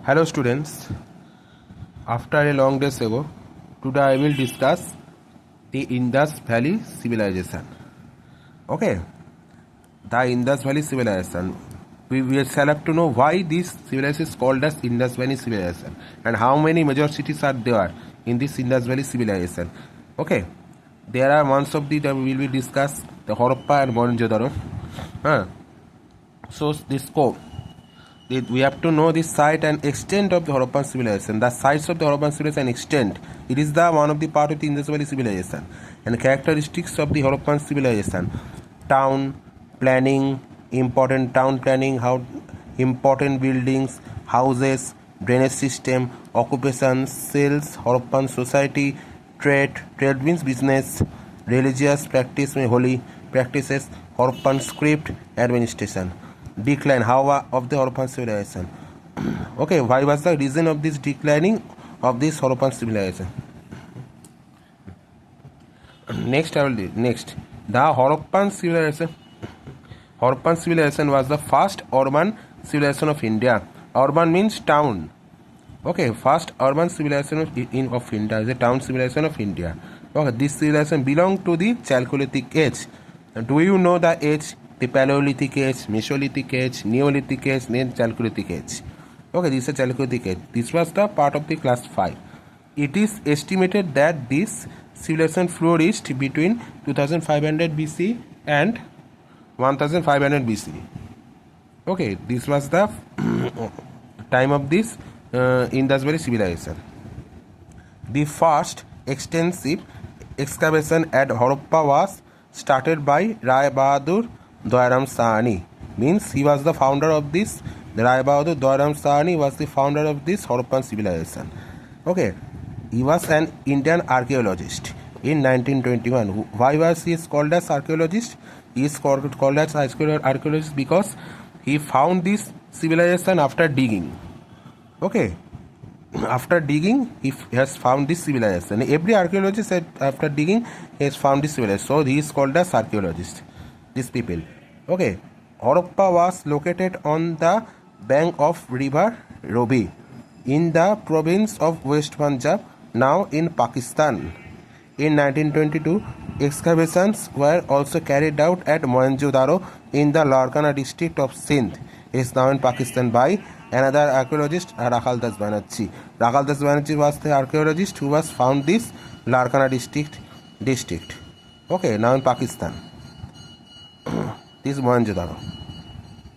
Hello students, after a long days ago, today I will discuss the Indus Valley Civilization. Okay, the Indus Valley Civilization. We shall have to know why this civilization is called as Indus Valley Civilization and how many major cities are there in this Indus Valley Civilization. Okay, there are ones of the that we will discuss the Harappa and Mohenjo-daro. So this scope. We have to know the site and extent of the Harappan civilization. The sites of the Harappan civilization and extent. It is the one of the part of the Indus Valley civilization. And characteristics of the Harappan civilization: town planning, important town planning, how important buildings, houses, drainage system, occupation, sales, Harappan society, trade means business, religious practice means holy practices, Harappan script, administration. Decline of the Harappan civilization. Okay, why was the reason of this declining of this Harappan civilization? Next the Harappan civilization. Harappan civilization was the first urban civilization of India. Urban means town. Okay, first urban civilization of India is a town civilization of India. Okay, this civilization belonged to the Chalcolithic age. Do you know the age? The Paleolithic age, Mesolithic age, Neolithic age, then Chalcolithic age. Okay, this is Chalcolithic age. This was the part of the class 5. It is estimated that this civilization flourished between 2500 BC and 1500 BC. Okay, this was the time of this Indus Valley civilization. The first extensive excavation at Harappa was started by Rai Bahadur Doiram Sahani. Means he was the founder of this. The Rai Bahadur Doiram Sahani was the founder of this Harappan civilization. Okay, he was an Indian archaeologist in 1921. Why was he called as archaeologist? He is called as archaeologist because he found this civilization after digging. Okay, after digging he has found this civilization. Every archaeologist said after digging he has found this civilization. So he is called as archaeologist. These people. Okay, Harappa was located on the bank of river Robi in the province of West Punjab, now in Pakistan. In 1922, excavations were also carried out at Mohenjo-daro in the Larkana district of Sindh. It is now in Pakistan by another archaeologist, Rakhal Das Banerjee. Rakhal Das Banerjee was the archaeologist who was found this Larkana district. Okay, now in Pakistan. This is Mohenjo-daro.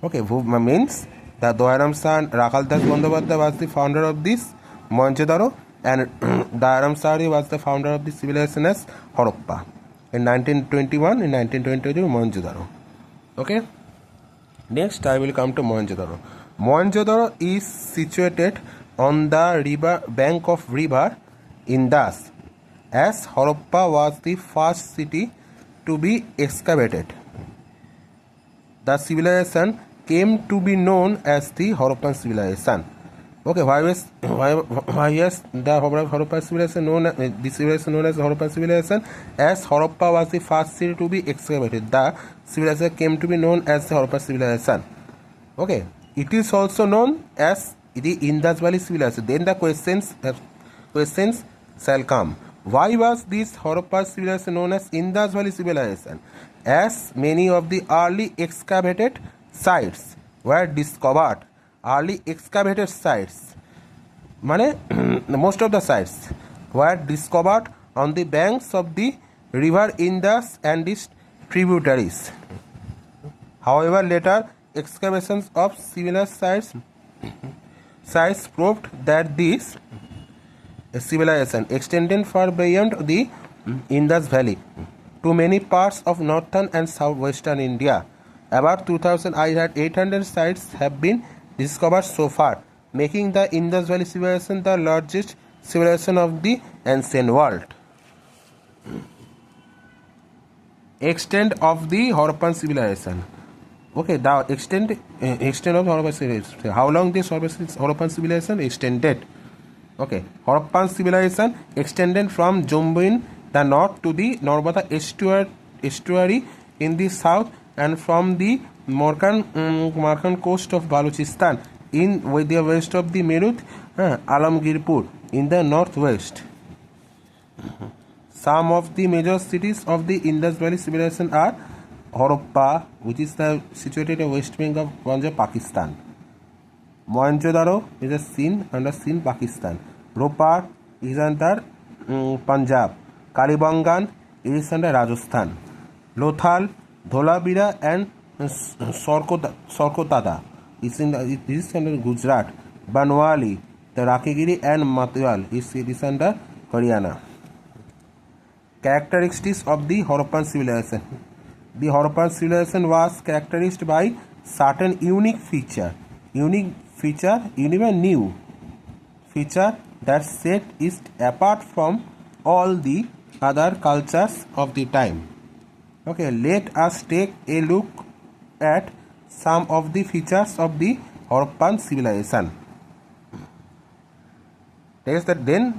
Okay, means the Doiram Sahani, Rakhal Das Bandyopadhyay was the founder of this Mohenjo-daro and Doiram Sahani was the founder of the civilization as Harappa. In 1921, in 1922, Mohenjo-daro. Okay. Next, I will come to Mohenjo-daro. Mohenjo-daro is situated on the bank of river Indus, as Harappa was the first city to be excavated. The civilization came to be known as the Harappan civilization. Okay, why is the Harappan civilization known as this civilization known as the Harappan civilization? As Harappa was the first city to be excavated, the civilization came to be known as the Harappan civilization. Okay, it is also known as the Indus Valley civilization. Then the questions shall come. Why was this Harappa civilization known as Indus Valley civilization? As many of the early excavated sites were discovered. Early excavated sites, most of the sites were discovered on the banks of the river Indus and its tributaries. However, later excavations of similar sites proved that this civilization extended far beyond the Indus Valley to many parts of northern and southwestern India. About 2,800 sites have been discovered so far, making the Indus Valley civilization the largest civilization of the ancient world. Extent of the Harappan civilization. Okay, the extent of Harappan civilization. How long this Harappan civilization extended? Okay, Harappan civilization extended from Jammu in the north to the Narmada estuary in the south and from the Morkan coast of Balochistan with the west of the Meerut, Alamgirpur in the northwest. Some of the major cities of the Indus Valley civilization are Harappa, which is situated in West Bengal, Punjab, Pakistan. Mohenjo-daro is a scene under Sindh, Pakistan. Ropar is under Punjab. Kalibangan is under Rajasthan. Lothal, Dholabira and Sorkotada is under Gujarat. Banwali, the Rakigiri and Matwal is under Haryana. Characteristics of the Harappan civilization. The Harappan civilization was characterized by certain unique feature that set it apart from all the other cultures of the time. Okay, let us take a look at some of the features of the Harappan civilization. Then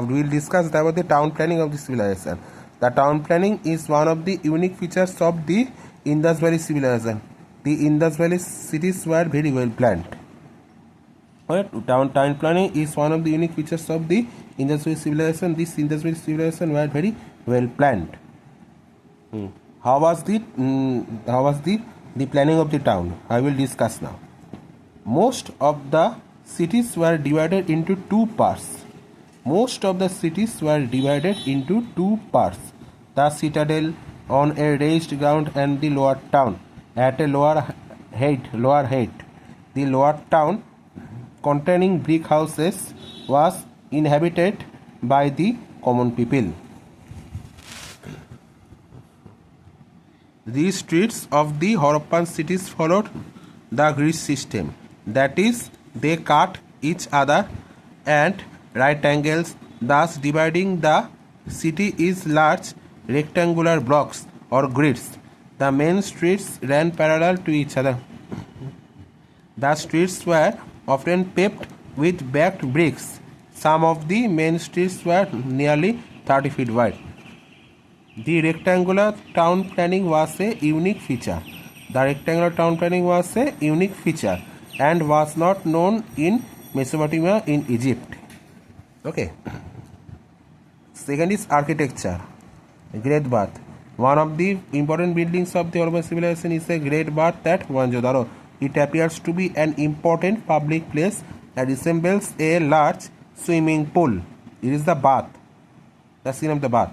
we will discuss about the town planning of the civilization. The town planning is one of the unique features of the Indus Valley civilization. The Indus Valley cities were very well planned. Town planning is one of the unique features of the Indus Valley civilization. This Indus Valley civilization were very well planned. How was the planning of the town? I will discuss now. Most of the cities were divided into two parts. The citadel on a raised ground and the lower town at a lower height. The lower town, containing brick houses, was inhabited by the common people. The streets of the Harappan cities followed the grid system. That is, they cut each other at right angles, thus dividing the city is large rectangular blocks or grids. The main streets ran parallel to each other. The streets were often paved with backed bricks. Some of the main streets were nearly 30 feet wide. The rectangular town planning was a unique feature. And was not known in Mesopotamia in Egypt. Okay. Second is architecture. Great Bath. One of the important buildings of the Harappan civilization is a Great Bath at Mohenjo-daro. It appears to be an important public place that resembles a large swimming pool. It is the bath. The scene of the bath.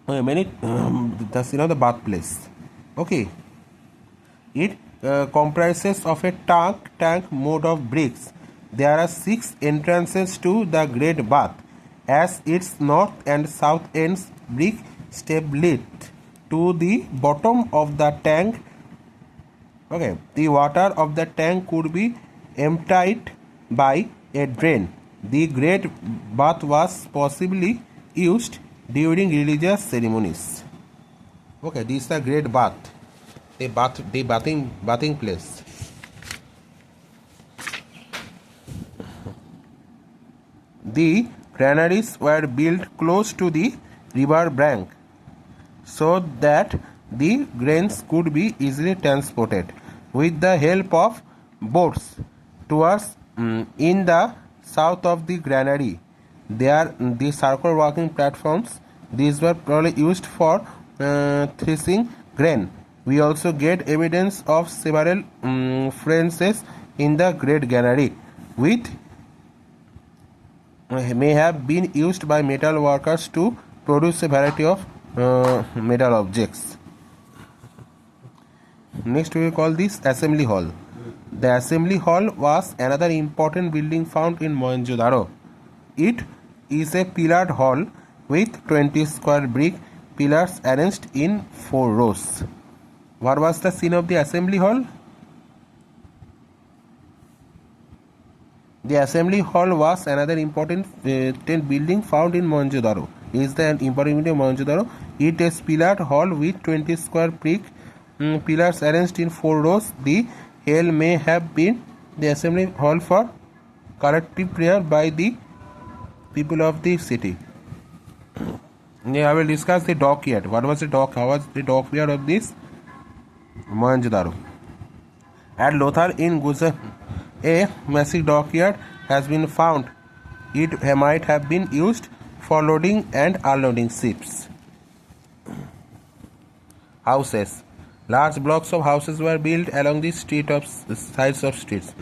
The scene of the bath place. Okay. It comprises of a tank made of bricks. There are 6 entrances to the Great Bath. As its north and south ends, brick step lead to the bottom of the tank. Okay, the water of the tank could be emptied by a drain. The Great Bath was possibly used during religious ceremonies. Okay, this is the Great Bath. The bathing place. The granaries were built close to the river bank so that the grains could be easily transported with the help of boats towards in the south of the granary. There the circle walking platforms. These were probably used for threshing grain. We also get evidence of several furnaces in the Great Granary, which may have been used by metal workers to produce a variety of metal objects. Next we will call this Assembly Hall. The Assembly Hall was another important building found in Mohenjo-daro. It is a pillared hall with 20 square brick pillars arranged in 4 rows. What was the scene of the Assembly Hall? The Assembly Hall was another important building found in Mohenjo-daro. It is the important building of Mohenjo-daro. It is pillared hall with 20 square brick pillars arranged in 4 rows. The hall may have been the Assembly Hall for collective prayer by the people of the city. I will discuss the dockyard. What was the dock? How was the dockyard of this Mohenjo-daro? At Lothal in Gujarat, a massive dockyard has been found. It might have been used for loading and unloading ships. Houses. Large blocks of houses were built along the sides of streets.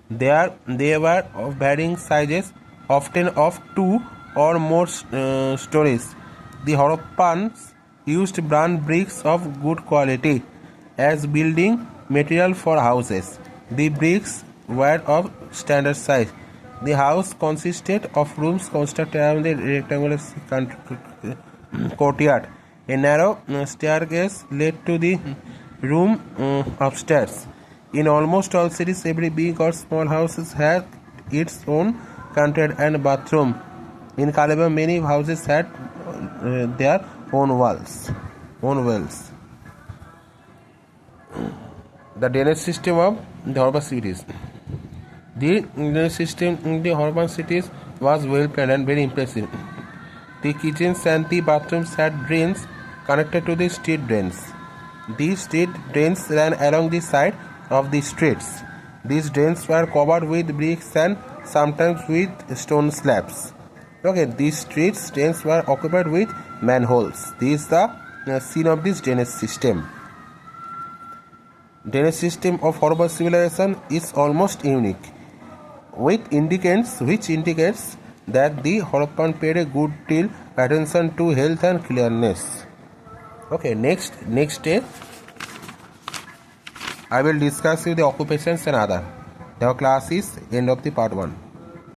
They were of varying sizes, often of 2 or more stories. The Horoppans used brown bricks of good quality as building material for houses. The bricks were of standard size. The house consisted of rooms constructed around the rectangular courtyard. A narrow staircase led to the room upstairs. In almost all cities, every big or small house had its own courtyard and bathroom. In Calabar, many houses had their own wells. The drainage system of the Harappan cities. The drainage system in the Harappan cities was well planned and very impressive. The kitchens and the bathrooms had drains connected to the street drains. These street drains ran along the side of the streets. These drains were covered with bricks and sometimes with stone slabs. These street drains were occupied with manholes. This is the scene of this drainage system. Drainage system of Harappan civilization is almost unique, which indicates that the Harappan paid a good deal attention to health and cleanliness. Next day I will discuss with the occupations and other. The class is end of the part 1.